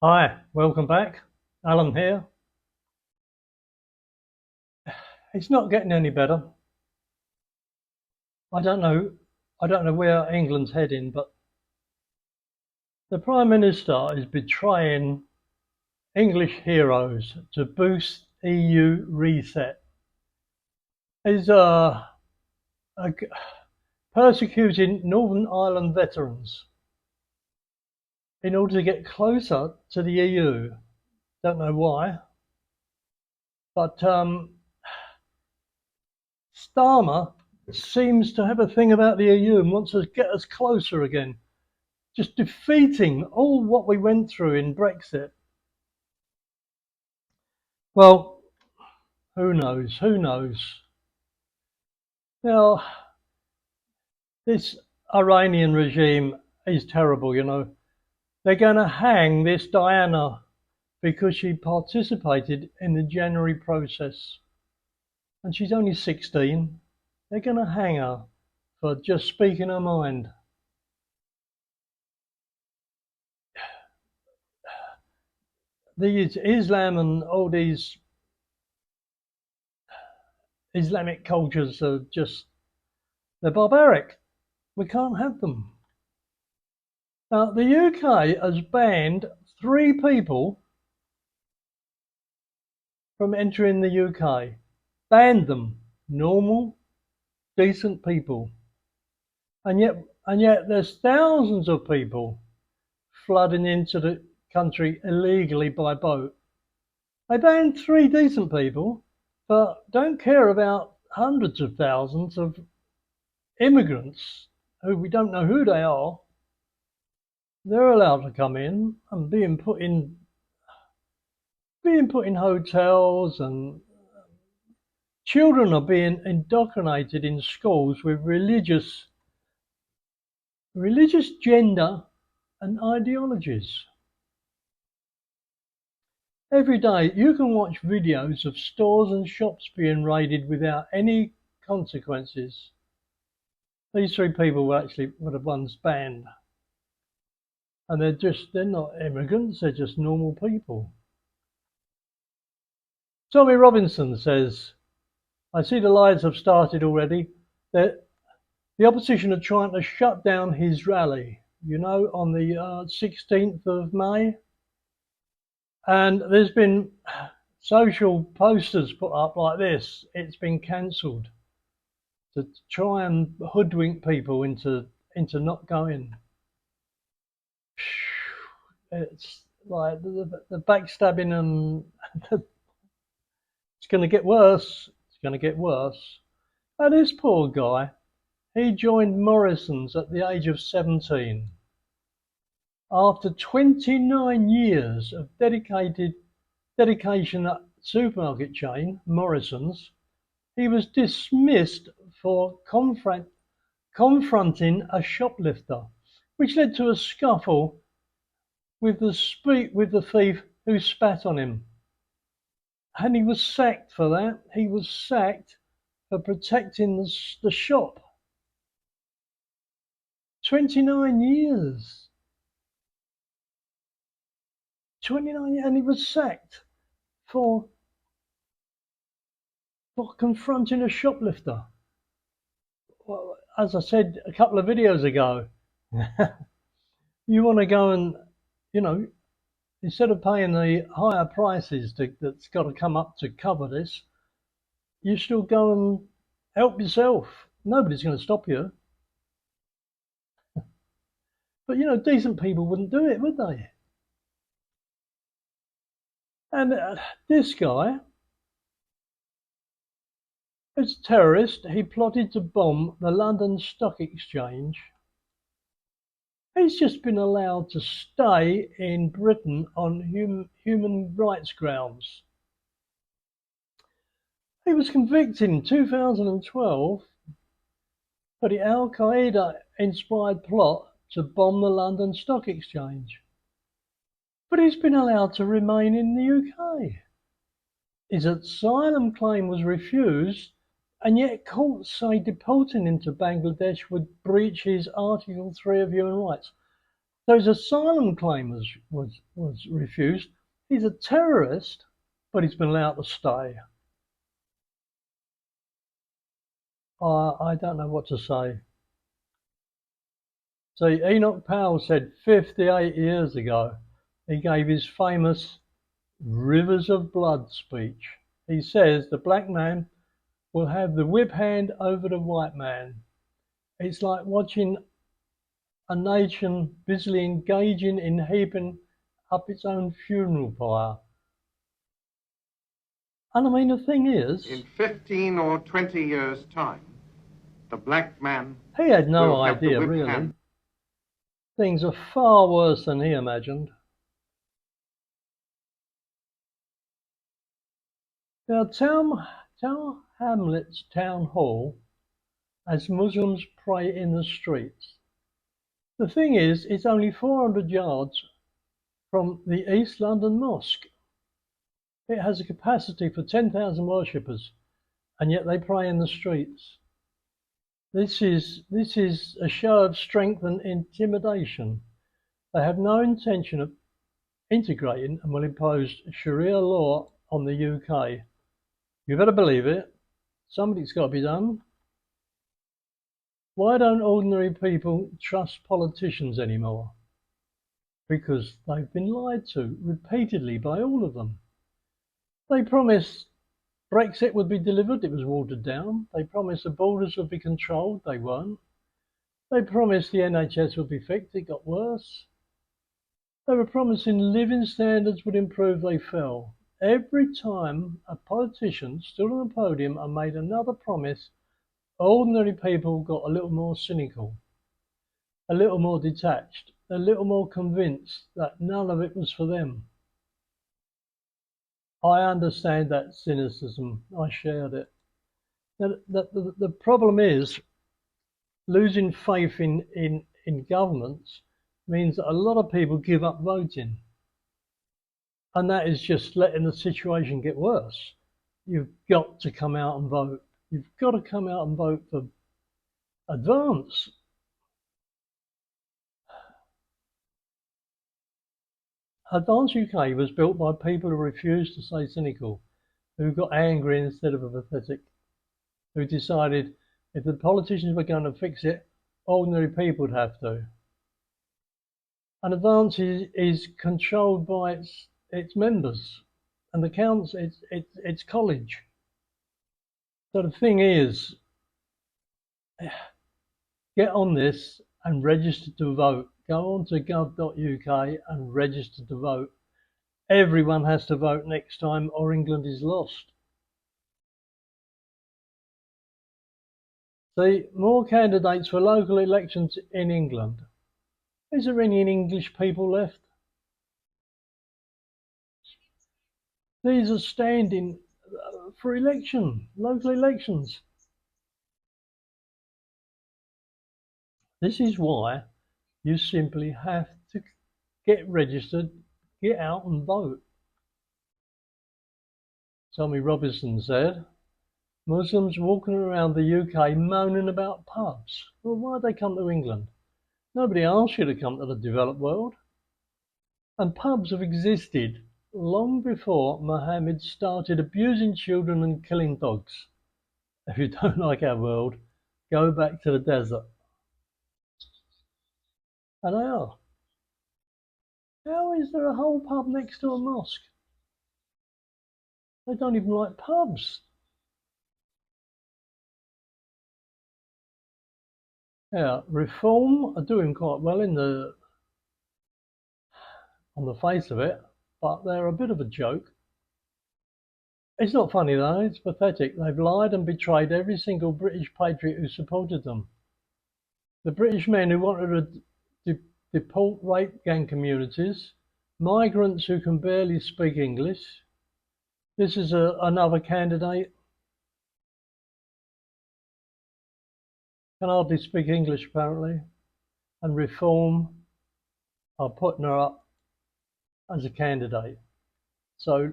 Hi, welcome back. Alan here. It's not getting any better. I don't know. I don't know where England's heading, but the Prime Minister is betraying English heroes to boost EU reset. He's uh, persecuting Northern Ireland veterans in order to get closer to the EU. Don't know why, but Starmer seems to have a thing about the EU and wants to get us closer again, just defeating all what we went through in Brexit. Well, who knows? Who knows? Now, this Iranian regime is terrible, you know. They're going to hang this Diana because she participated in the January process. And she's only 16. They're going to hang her for just speaking her mind. These Islam and all these Islamic cultures are just, they're barbaric. We can't have them. Now, the UK has banned 3 people from entering the UK. Banned them. Normal, decent people. And yet, and yet there's thousands of people flooding into the country illegally by boat. They banned 3 decent people, but don't care about hundreds of thousands of immigrants who we don't know who they are. They're allowed to come in and being put in hotels, and children are being indoctrinated in schools with religious gender and ideologies. Every day you can watch videos of stores and shops being raided without any consequences. These 3 people were the ones banned. And they're not immigrants, they're just normal people. Tommy Robinson says, I see the lies have started already. The opposition are trying to shut down his rally, on the 16th of May. And there's been social posters put up like this. It's been cancelled to try and hoodwink people into not going. It's like the backstabbing, and it's going to get worse. It's going to get worse. And this poor guy, he joined Morrison's at the age of 17. After 29 years of dedication at supermarket chain Morrison's, he was dismissed for confronting a shoplifter, which led to a scuffle with the thief who spat on him. And he was sacked for that. He was sacked for protecting the shop. 29 years. 29 years, and he was sacked for confronting a shoplifter. Well, as I said a couple of videos ago, you want to go and, you know, instead of paying the higher prices that's got to come up to cover this, you still go and help yourself. Nobody's going to stop you. But, decent people wouldn't do it, would they? And this guy, as a terrorist, he plotted to bomb the London Stock Exchange. He's just been allowed to stay in Britain on human rights grounds. He was convicted in 2012 for the Al Qaeda inspired plot to bomb the London Stock Exchange. But he's been allowed to remain in the UK. His asylum claim was refused, and yet courts say deporting him to Bangladesh would breach his Article 3 of human rights. So his asylum claim was refused. He's a terrorist, but he's been allowed to stay. I don't know what to say. See, Enoch Powell said 58 years ago, he gave his famous Rivers of Blood speech. He says the black man will have the whip hand over the white man. It's like watching a nation busily engaging in heaping up its own funeral pyre. And I mean, the thing is, in 15 or 20 years' time, the black man he had no will have the idea, whip really. hand. Things are far worse than he imagined. Now, Tower Hamlet's town hall as Muslims pray in the streets. The thing is, it's only 400 yards from the East London Mosque. It has a capacity for 10,000 worshippers, and yet they pray in the streets. This is a show of strength and intimidation. They have no intention of integrating and will impose Sharia law on the UK. You better believe it. Somebody's got to be done. Why don't ordinary people trust politicians anymore? Because they've been lied to repeatedly by all of them. They promised Brexit would be delivered, it was watered down. They promised the borders would be controlled, they weren't. They promised the NHS would be fixed, it got worse. They were promising living standards would improve, they fell. Every time a politician stood on a podium and made another promise, ordinary people got a little more cynical, a little more detached, a little more convinced that none of it was for them. I understand that cynicism. I shared it. The problem is losing faith in governments means that a lot of people give up voting. And that is just letting the situation get worse. You've got to come out and vote. You've got to come out and vote for Advance. Advance UK was built by people who refused to stay cynical, who got angry instead of apathetic, who decided if the politicians were going to fix it, ordinary people would have to. And Advance is controlled by its members and the council, its college. So the thing is, get on this and register to vote. Go on to gov.uk and register to vote. Everyone has to vote next time or England is lost. See, more candidates for local elections in England. Is there any English people left? These are standing for election, local elections. This is why you simply have to get registered, get out and vote. Tommy Robinson said, Muslims walking around the UK moaning about pubs. Well, why'd they come to England? Nobody asked you to come to the developed world. And pubs have existed long before Mohammed started abusing children and killing dogs. If you don't like our world, go back to the desert. And how is there a whole pub next to a mosque? They don't even like pubs. Yeah, Reform are doing quite well on the face of it, but they're a bit of a joke. It's not funny though, it's pathetic. They've lied and betrayed every single British patriot who supported them. The British men who wanted to deport rape gang communities, migrants who can barely speak English. This is another candidate. Can hardly speak English apparently. And Reform are putting her up as a candidate. So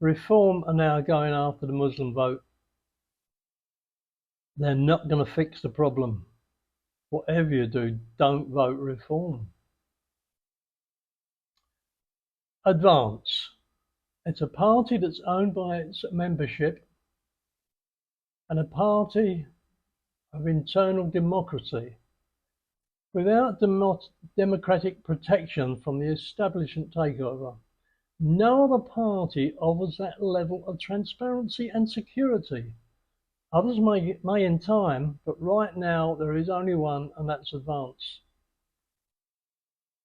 Reform are now going after the Muslim vote. They're not going to fix the problem. whatever you do, don't vote reform. Advance. It's a party that's owned by its membership and a party of internal democracy without democratic protection from the establishment takeover. No other party offers that level of transparency and security. Others may in time, but right now there is only one, and that's Advance.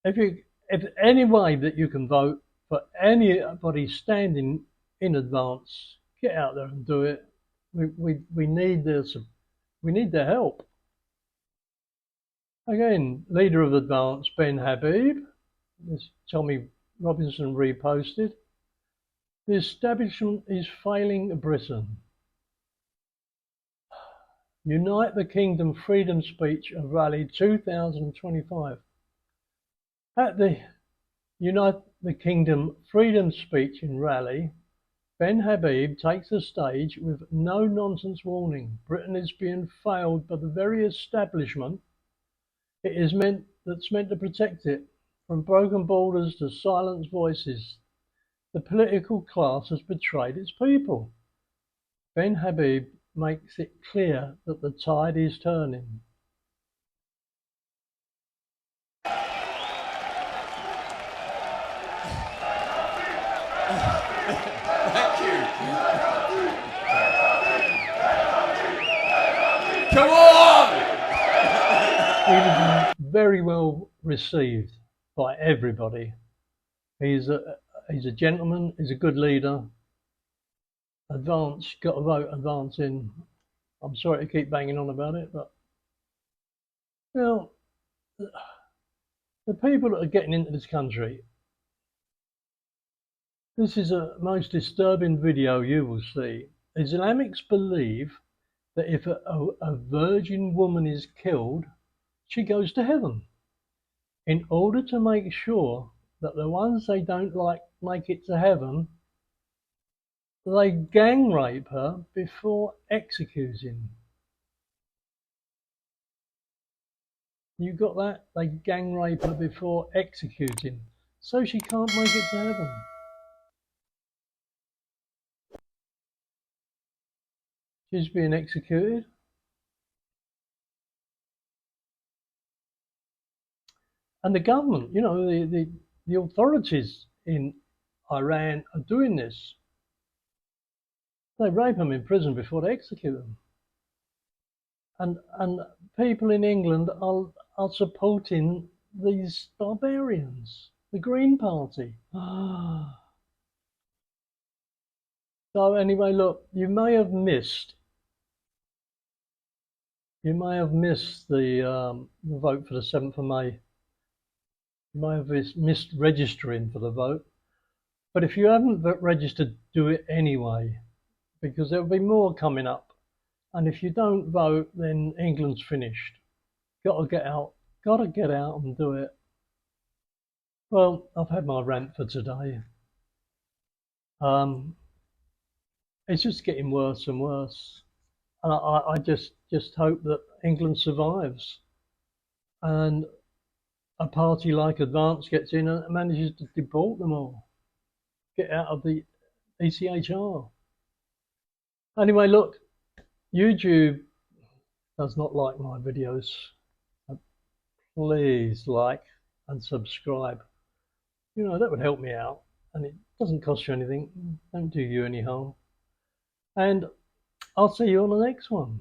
If any way that you can vote for anybody standing in Advance, get out there and do it. We need their help. Again, leader of Advance, Ben Habib. This Tommy Robinson reposted. The establishment is failing Britain. Unite the Kingdom Freedom Speech of Rally 2025. At the Unite the Kingdom Freedom Speech in Rally, Ben Habib takes the stage with no-nonsense warning. Britain is being failed by the very establishment that's meant to protect it. From broken borders to silenced voices, the political class has betrayed its people. Ben Habib makes it clear that the tide is turning. Thank you. Come on! He was very well received by everybody. He's a gentleman. He's a good leader. Advance, got to vote Advance in. I'm sorry to keep banging on about it, but you know, the people that are getting into this country. This is a most disturbing video you will see. Islamics believe that if a virgin woman is killed, she goes to heaven. In order to make sure that the ones they don't like make it to heaven, they gang rape her before executing. You got that? They gang rape her before executing, so she can't make it to heaven. She's being executed. And the government, you know, the authorities in Iran are doing this. They rape them in prison before they execute them. And people in England are supporting these barbarians, the Green Party. So anyway, look, you may have missed the vote for the 7th of May. You may have missed registering for the vote. But if you haven't registered, do it anyway, because there'll be more coming up. And if you don't vote, then England's finished. Got to get out and do it. Well, I've had my rant for today. It's just getting worse and worse. And I just hope that England survives. And a party like Advance gets in and manages to deport them all. Get out of the ECHR. Anyway, look, YouTube does not like my videos. Please like and subscribe. You know, that would help me out. And it doesn't cost you anything. Don't do you any harm. And I'll see you on the next one.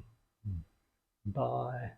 Bye.